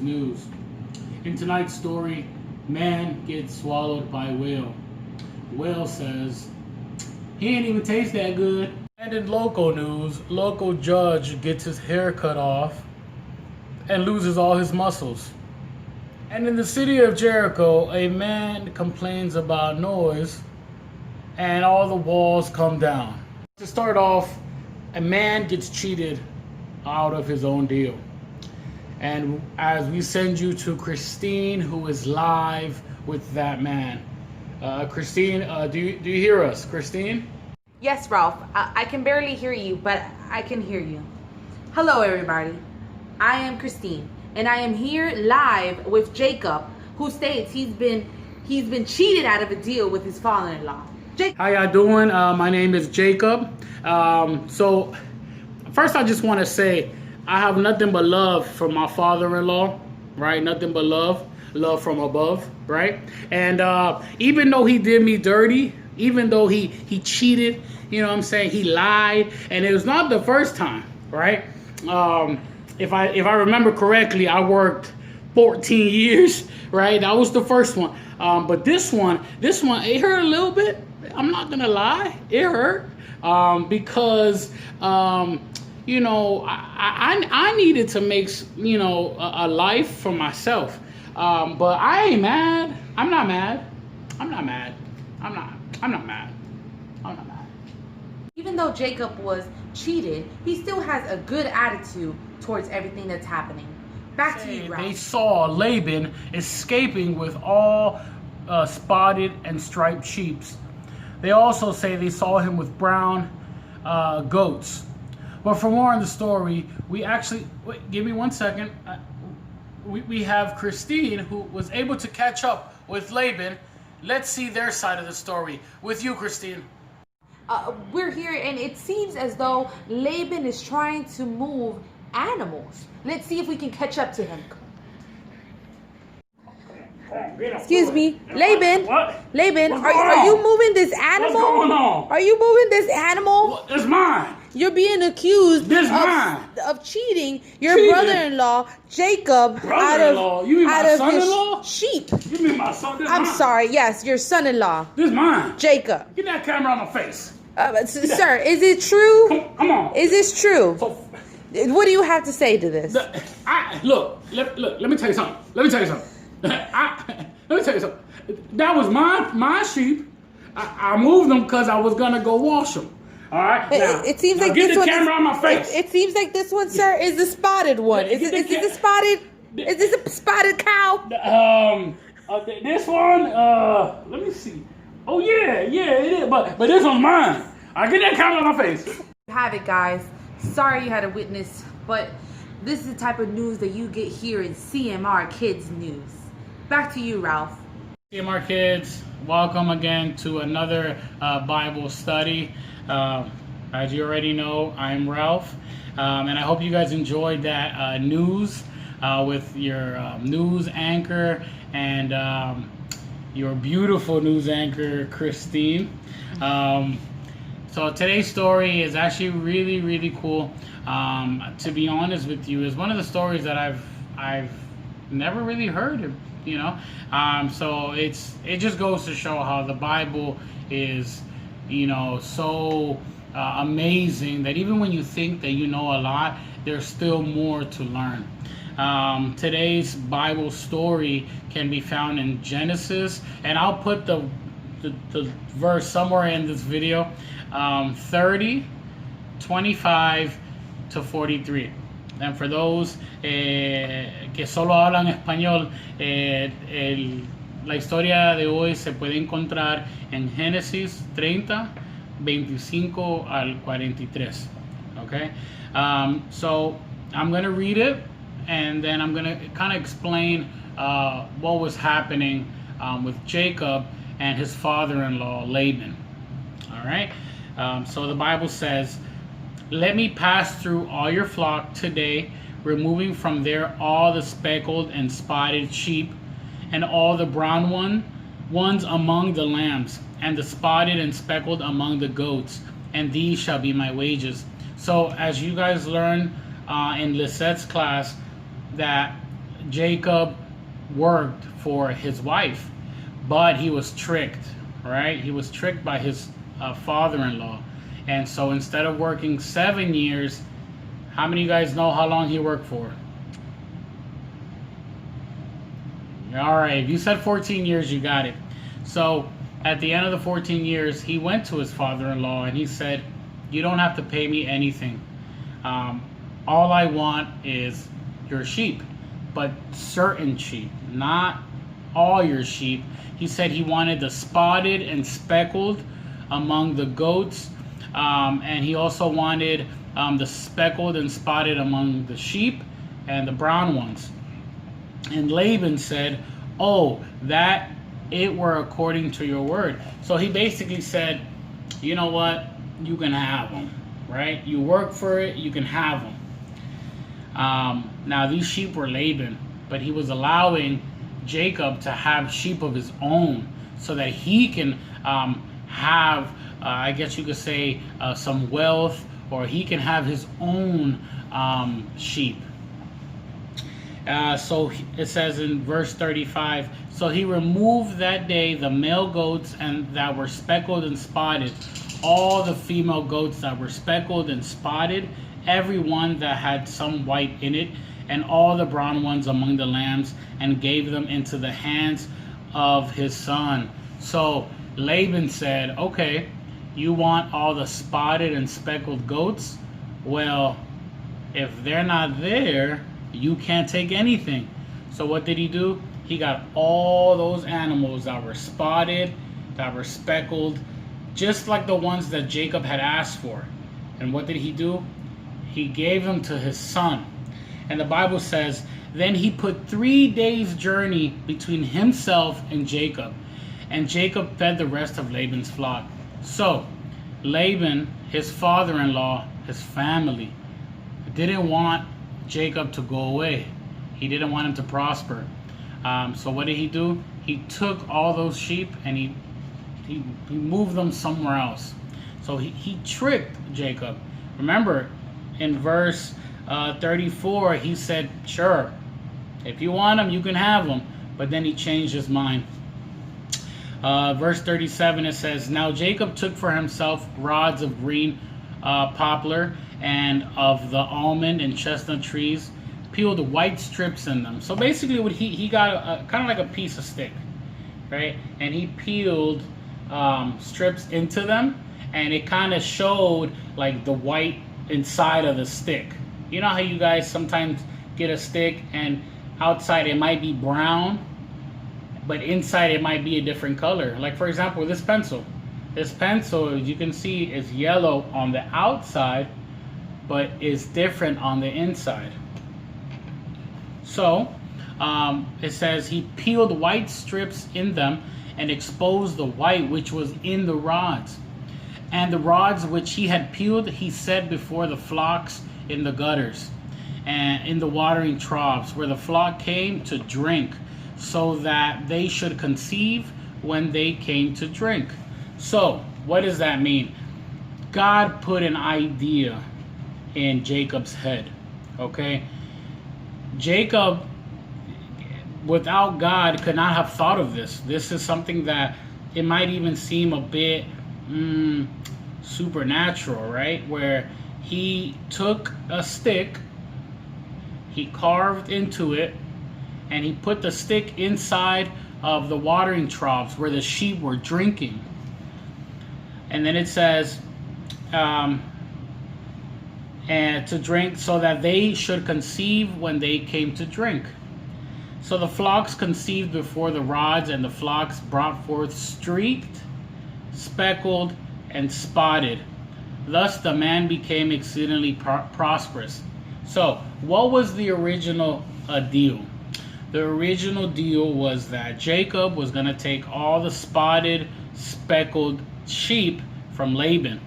kids news. In tonight's story, man gets swallowed by whale. Whale says, he ain't even taste that good. And in local news, local judge gets his hair cut off and loses all his muscles. And in the city of Jericho, a man complains about noise and all the walls come down. To start off, a man gets cheated out of his own deal. And as we send you to Christine, who is live with that man. Christine, do you hear us, Christine? Yes, Ralph. I can barely hear you, but I can hear you. Hello, everybody. I am Christine, and I am here live with Jacob, who states he's been cheated out of a deal with his father-in-law. How y'all doing? My name is Jacob. So first, I just want to say I have nothing but love for my father-in-law, right? Nothing but love from above, right? And even though he did me dirty, even though he cheated, you know what I'm saying, he lied, and it was not the first time, right? If I remember correctly, I worked 14 years, right? That was the first one. But this one, it hurt a little bit. I'm not gonna lie, it hurt because you know, I needed to make, you know, a life for myself. But I ain't mad. I'm not mad. I'm not mad. Even though Jacob was cheated, he still has a good attitude towards everything that's happening. Back to you, Ralph. They saw Laban escaping with all spotted and striped sheep. They also say they saw him with brown goats. But for more on the story, we actually, wait, give me 1 second. We have Christine, who was able to catch up with Laban. Let's see their side of the story. With you, Christine. We're here, and it seems as though Laban is trying to move animals. Let's see if we can catch up to him. Excuse me, Laban. What? Laban, are you moving this animal? What's going on? Are you moving this animal? It's mine. You're being accused of cheating your brother-in-law, Jacob, Brother-in-law? You mean my son-in-law? His sheep. You mean my son? I'm sorry. Yes, your son-in-law. This is mine. Jacob. Get that camera on my face. Sir, is it true? Come on. Is this true? So, what do you have to say to this? Look, let me tell you something. Let me tell you something. That was my sheep. I moved them because I was going to go wash them. All right. Now, it seems like get this the one camera on my face. It seems like this one, sir, is the spotted one. Is it the spotted? Is this a spotted cow? This one. Let me see. Oh yeah, it is. But this one's mine. I get that camera on my face. Have it, guys. Sorry you had to witness, but this is the type of news that you get here in C.M.R. Kids News. Back to you, Ralph. C.M.R. Kids, welcome again to another Bible study. As you already know, I'm Ralph, and I hope you guys enjoyed that news with your news anchor and your beautiful news anchor, Christine. So today's story is actually really, really cool. To be honest with you, it's one of the stories that I've never really heard of, you know. So it just goes to show how the Bible is, you know, so amazing that even when you think that you know a lot, there's still more to learn. Today's Bible story can be found in Genesis, and I'll put the verse somewhere in this video, 30, 25 to 43. And for those que solo hablan español, la historia de hoy se puede encontrar en Génesis 30, 25 al 43. Okay? So I'm going to read it, and then I'm going to kind of explain what was happening with Jacob and his father-in-law, Laban. All right? So the Bible says, "Let me pass through all your flock today, removing from there all the speckled and spotted sheep, and all the brown ones among the lambs, and the spotted and speckled among the goats, and these shall be my wages." So as you guys learned in Lisette's class, that Jacob worked for his wife, but he was tricked, right? He was tricked by his father-in-law. And so instead of working 7 years, how many of you guys know how long he worked for? All right, if you said 14 years, you got it. So at the end of the 14 years, he went to his father-in-law and he said, you don't have to pay me anything. All I want is your sheep, but certain sheep, not all your sheep. He said he wanted the spotted and speckled among the goats, and he also wanted the speckled and spotted among the sheep and the brown ones. And Laban said, oh, that it were according to your word. So he basically said, you know what, you can have them, right? You work for it, you can have them. Now these sheep were Laban, but he was allowing Jacob to have sheep of his own so that he can have, I guess you could say, some wealth, or he can have his own sheep. So it says in verse 35, so he removed that day the male goats and that were speckled and spotted, all the female goats that were speckled and spotted, every one that had some white in it, and all the brown ones among the lambs, and gave them into the hands of his son. So Laban said, okay, you want all the spotted and speckled goats? Well, if they're not there, you can't take anything. So what did he do? He got all those animals that were spotted, that were speckled, just like the ones that Jacob had asked for. And what did he do? He gave them to his son. And the Bible says, then he put 3 days' journey between himself and Jacob. And Jacob fed the rest of Laban's flock. So Laban, his father-in-law, his family, didn't want Jacob to go away. He didn't want him to prosper. So what did he do? He took all those sheep and he moved them somewhere else. So he tricked Jacob. Remember, in verse 34, he said, sure, if you want them, you can have them. But then he changed his mind. Verse 37, it says, now Jacob took for himself rods of green poplar and of the almond and chestnut trees, peeled white strips in them. So basically what he got kind of like a piece of stick, right? And he peeled strips into them, and it kind of showed like the white inside of the stick. You know how you guys sometimes get a stick and outside it might be brown, but inside it might be a different color. Like for example, this pencil. This pencil, as you can see, is yellow on the outside, but is different on the inside. So it says he peeled white strips in them and exposed the white which was in the rods. And the rods which he had peeled he set before the flocks in the gutters and in the watering troughs where the flock came to drink, so that they should conceive when they came to drink. So what does that mean? God put an idea in Jacob's head. Okay, Jacob, without God, could not have thought of this. This is something that it might even seem a bit supernatural, right? Where he took a stick, he carved into it, and he put the stick inside of the watering troughs where the sheep were drinking. And then it says, and to drink, so that they should conceive when they came to drink. So the flocks conceived before the rods, and the flocks brought forth streaked, speckled, and spotted. Thus the man became exceedingly prosperous. So what was the original deal? The original deal was that Jacob was going to take all the spotted, speckled sheep from Laban.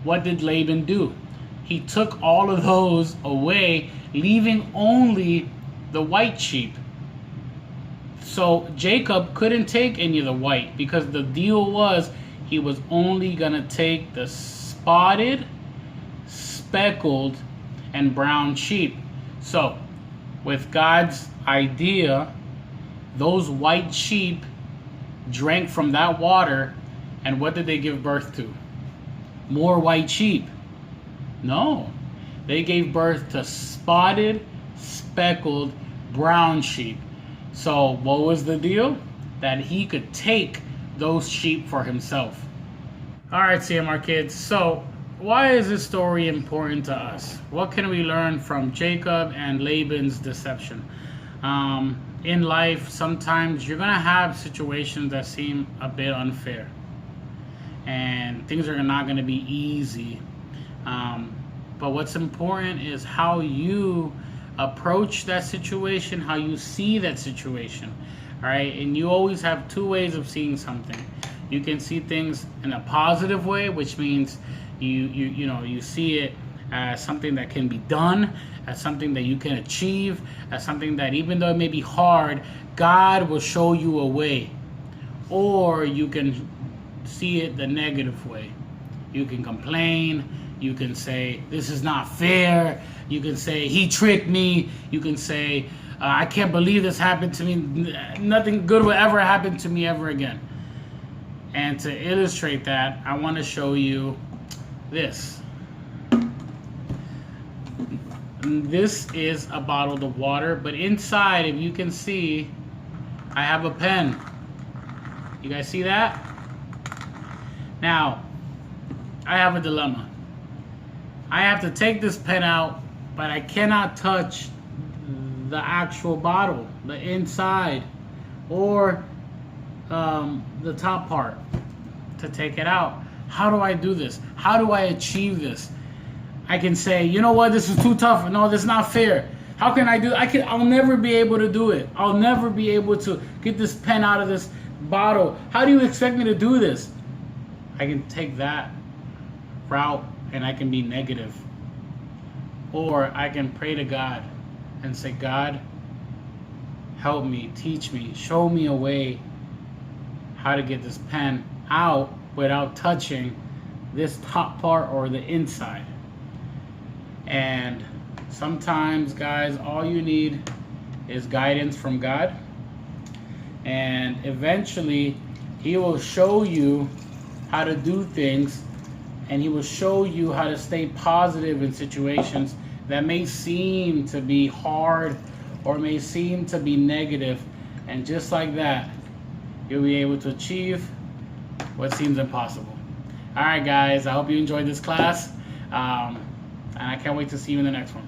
What did Laban do? He took all of those away, leaving only the white sheep. So Jacob couldn't take any of the white, because the deal was he was only going to take the spotted, speckled, and brown sheep. So with God's idea, those white sheep drank from that water, and what did they give birth to? More white sheep? No. They gave birth to spotted, speckled, brown sheep. So what was the deal? That he could take those sheep for himself. All right, C.M.R. kids. So why is this story important to us? What can we learn from Jacob and Laban's deception? In life, sometimes you're going to have situations that seem a bit unfair. And things are not going to be easy. But what's important is how you approach that situation, how you see that situation. All right? And you always have two ways of seeing something. You can see things in a positive way, which means you see it as something that can be done, as something that you can achieve, as something that even though it may be hard, God will show you a way. Or you can see it the negative way. You can complain. You can say, this is not fair. You can say, he tricked me. You can say, I can't believe this happened to me. Nothing good will ever happen to me ever again. And to illustrate that, I want to show you this. This is a bottle of water, but inside, if you can see, I have a pen. You guys see that? Now, I have a dilemma. I have to take this pen out, but I cannot touch the actual bottle, the inside, or the top part to take it out. How do I do this? How do I achieve this? I can say, you know what, this is too tough. No, this is not fair. How can I do it? I'll never be able to do it. I'll never be able to get this pen out of this bottle. How do you expect me to do this? I can take that route and I can be negative. Or I can pray to God and say, God, help me, teach me, show me a way how to get this pen out without touching this top part or the inside. And sometimes, guys, all you need is guidance from God. And eventually, He will show you how to do things, and He will show you how to stay positive in situations that may seem to be hard or may seem to be negative. And just like that, you'll be able to achieve what seems impossible. All right, guys, I hope you enjoyed this class. And I can't wait to see you in the next one.